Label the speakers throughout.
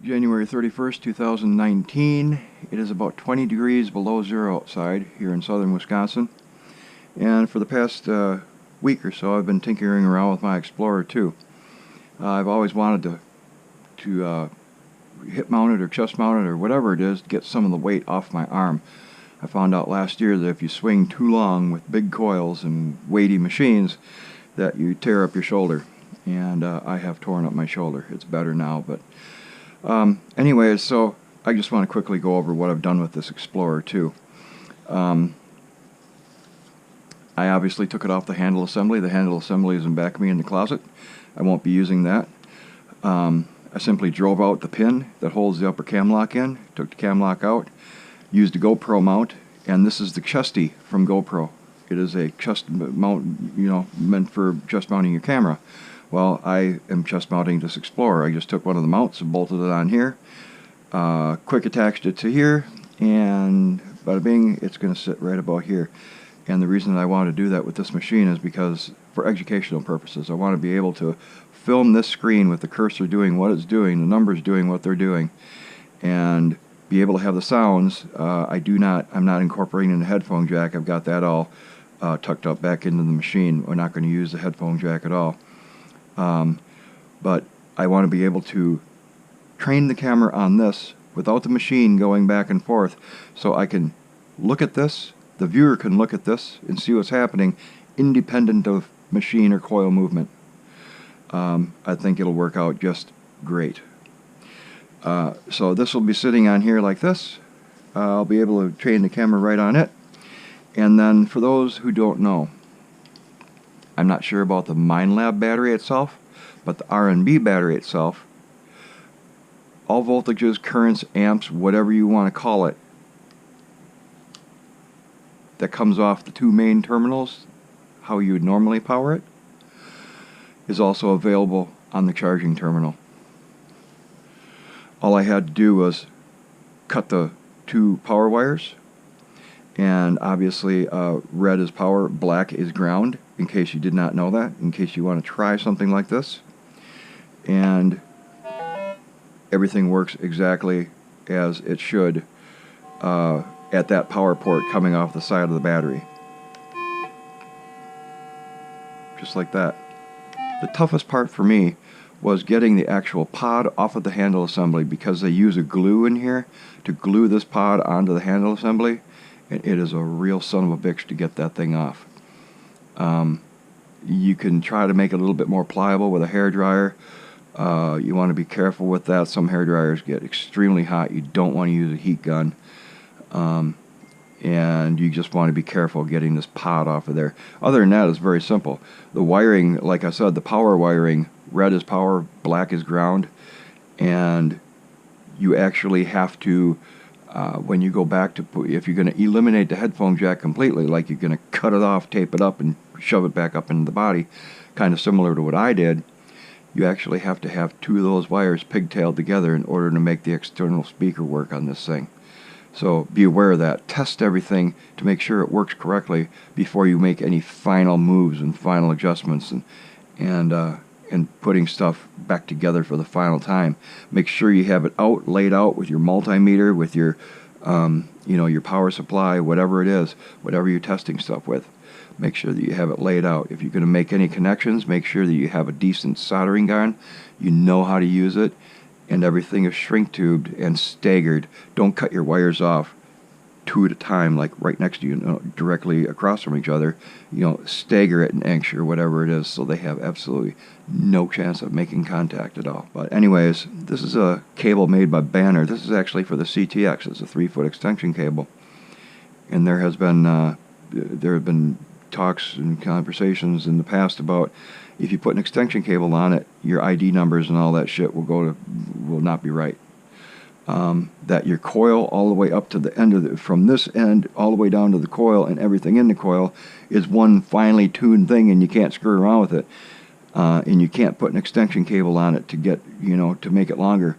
Speaker 1: January 31st, 2019. It is about 20 degrees below zero outside here in southern Wisconsin. And for the past week or so, I've been tinkering around with my Explorer 2. I've always wanted to hip mount it or chest mount it or whatever it is to get some of the weight off my arm. I found out last year that if you swing too long with big coils and weighty machines, that you tear up your shoulder. And I have torn up my shoulder. It's better now, but anyways, so I just want to quickly go over what I've done with this Explorer 2. I obviously took it off the handle assembly. The handle assembly is in back of me in the closet. I won't be using that. I simply drove out the pin that holds the upper cam lock in, took the cam lock out, used a GoPro mount, and this is the chesty from GoPro. It is a chest mount, meant for chest mounting your camera. Well, I am chest mounting this Explorer. I just took one of the mounts and bolted it on here, quick attached it to here, and bada bing, it's going to sit right about here. And the reason I want to do that with this machine is because, for educational purposes, I want to be able to film this screen with the cursor doing what it's doing, the numbers doing what they're doing, and be able to have the sounds. I'm not incorporating the headphone jack. I've got that all tucked up back into the machine. We're not going to use the headphone jack at all. But I want to be able to train the camera on this without the machine going back and forth, so I can look at this, the viewer can look at this and see what's happening independent of machine or coil movement. I think it'll work out just great. So this will be sitting on here like this. I'll be able to train the camera right on it. And then for those who don't know, I'm not sure about the Minelab battery itself, but the R&B battery itself, all voltages, currents, amps, whatever you want to call it, that comes off the two main terminals, how you would normally power it, is also available on the charging terminal. All I had to do was cut the two power wires, and obviously red is power, black is ground, in case you did not know that, in case you want to try something like this. And everything works exactly as it should at that power port coming off the side of the battery. Just like that. The toughest part for me was getting the actual pod off of the handle assembly, because they use a glue in here to glue this pod onto the handle assembly, and it is a real son of a bitch to get that thing off. You can try to make it a little bit more pliable with a hair dryer. You want to be careful with that. Some hair dryers get extremely hot. You don't want to use a heat gun. And you just want to be careful getting this pod off of there. Other than that, it's very simple. The wiring, like I said, the power wiring, red is power, black is ground, and you actually have to, when you go back to, if you're going to eliminate the headphone jack completely, like you're going to cut it off, tape it up, and shove it back up into the body, kind of similar to what I did, you actually have to have two of those wires pigtailed together in order to make the external speaker work on this thing. So be aware of that. Test everything to make sure it works correctly before you make any final moves and final adjustments and putting stuff back together for the final time. Make sure you have it laid out with your multimeter, with your your power supply, whatever it is, whatever you're testing stuff with. Make sure that you have it laid out. If you're going to make any connections, make sure that you have a decent soldering gun. You know how to use it. And everything is shrink tubed and staggered. Don't cut your wires off two at a time, like right next to you, directly across from each other. Stagger it an inch or whatever it is, so they have absolutely no chance of making contact at all. But anyways, this is a cable made by Banner. This is actually for the CTX. It's a 3-foot extension cable, and there have been talks and conversations in the past about, if you put an extension cable on it, your ID numbers and all that shit will not be right. That your coil all the way up to the end of from this end all the way down to the coil and everything in the coil is one finely tuned thing, and you can't screw around with it. And you can't put an extension cable on it to get, to make it longer.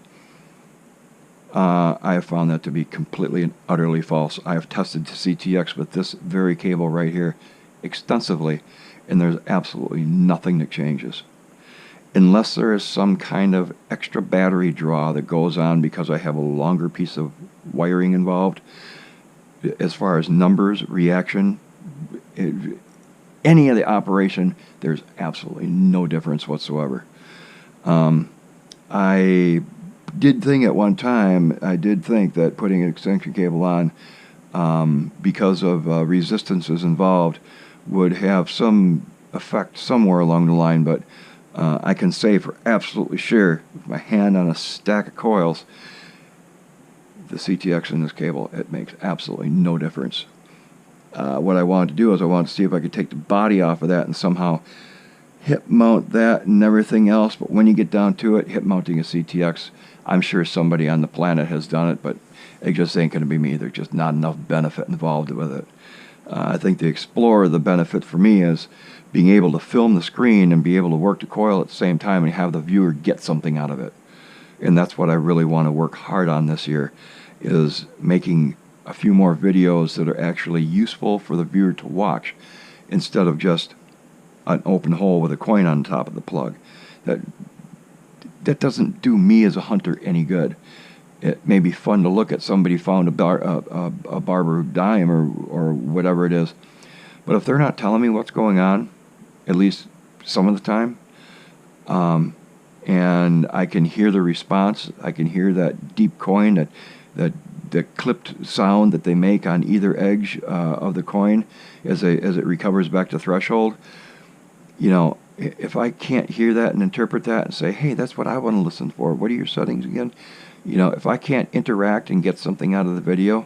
Speaker 1: I have found that to be completely and utterly false. I have tested CTX with this very cable right here extensively, and there's absolutely nothing that changes. unless there is some kind of extra battery draw that goes on because I have a longer piece of wiring involved, as far as numbers, reaction, any of the operation, there's absolutely no difference whatsoever. I did think at one time, I did think that putting an extension cable on, because of resistances involved, would have some effect somewhere along the line, but I can say for absolutely sure, with my hand on a stack of coils, the CTX in this cable, it makes absolutely no difference. What I wanted to do is I wanted to see if I could take the body off of that and somehow hip mount that and everything else, but when you get down to it, hip mounting a CTX, I'm sure somebody on the planet has done it, but it just ain't going to be me. There's just not enough benefit involved with it. I think the Explorer, the benefit for me is being able to film the screen and be able to work the coil at the same time and have the viewer get something out of it. And that's what I really want to work hard on this year, is making a few more videos that are actually useful for the viewer to watch, instead of just an open hole with a coin on top of the plug. That doesn't do me as a hunter any good. It may be fun to look at somebody found a barber dime or whatever it is, but if they're not telling me what's going on, at least some of the time, and I can hear the response, I can hear that deep coin, that clipped sound that they make on either edge of the coin as it recovers back to threshold. You know, if I can't hear that and interpret that and say, hey, that's what I want to listen for, what are your settings again? You know, if I can't interact and get something out of the video,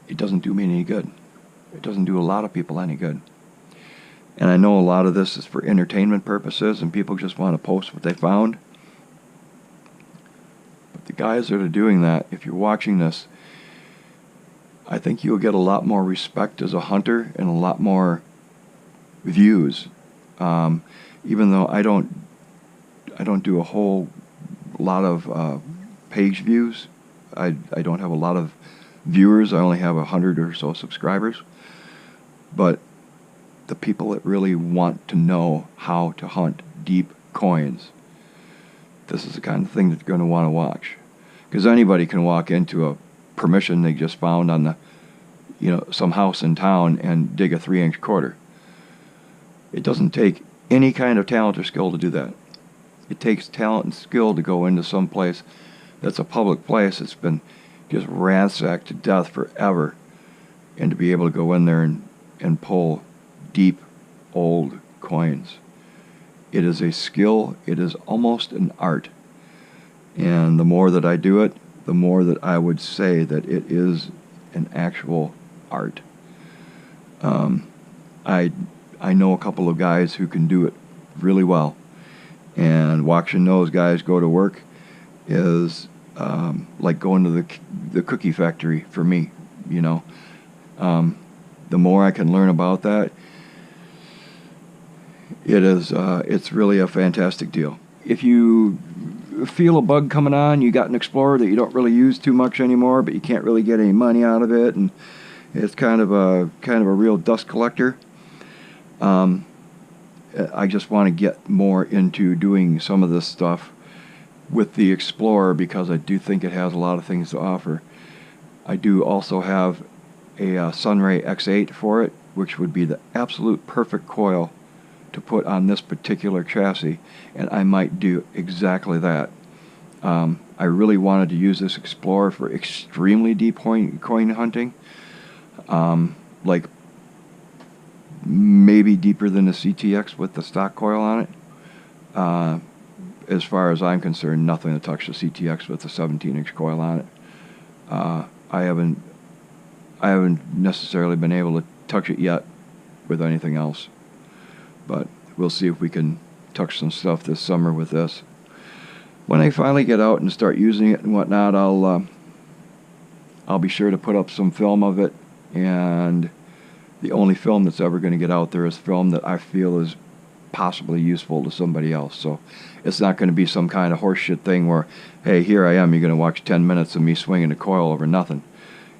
Speaker 1: it doesn't do me any good. It doesn't do a lot of people any good. And I know a lot of this is for entertainment purposes and people just want to post what they found. But the guys that are doing that, if you're watching this, I think you'll get a lot more respect as a hunter and a lot more views. Even though I don't do a whole lot of page views. I don't have a lot of viewers. I only have 100 or so subscribers. But the people that really want to know how to hunt deep coins, this is the kind of thing that they're going to want to watch. Because anybody can walk into a permission they just found on some house in town and dig a 3-inch quarter. It doesn't take any kind of talent or skill to do that. It takes talent and skill to go into some place that's a public place that's been just ransacked to death forever, and to be able to go in there and pull deep, old coins. It is a skill. It is almost an art. And the more that I do it, the more that I would say that it is an actual art. I know a couple of guys who can do it really well, and watching those guys go to work is like going to the cookie factory for me. You know, the more I can learn about that, it's really a fantastic deal. If you feel a bug coming on, you got an Explorer that you don't really use too much anymore, but you can't really get any money out of it, and it's kind of a real dust collector. I just want to get more into doing some of this stuff with the Explorer because I do think it has a lot of things to offer. I do also have a Sunray X8 for it, which would be the absolute perfect coil to put on this particular chassis, and I might do exactly that. I really wanted to use this Explorer for extremely deep coin hunting, like maybe deeper than the CTX with the stock coil on it. As far as I'm concerned, nothing to touch the CTX with the 17-inch coil on it. I haven't necessarily been able to touch it yet with anything else, but we'll see if we can touch some stuff this summer with this. When I finally get out and start using it and whatnot, I'll be sure to put up some film of it, and the only film that's ever going to get out there is film that I feel is possibly useful to somebody else. So it's not going to be some kind of horseshit thing where, hey, here I am, you're going to watch 10 minutes of me swinging a coil over nothing.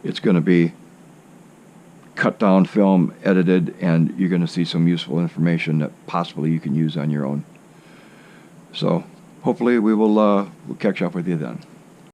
Speaker 1: It's going to be cut down film, edited, and you're going to see some useful information that possibly you can use on your own. So hopefully we'll catch up with you then.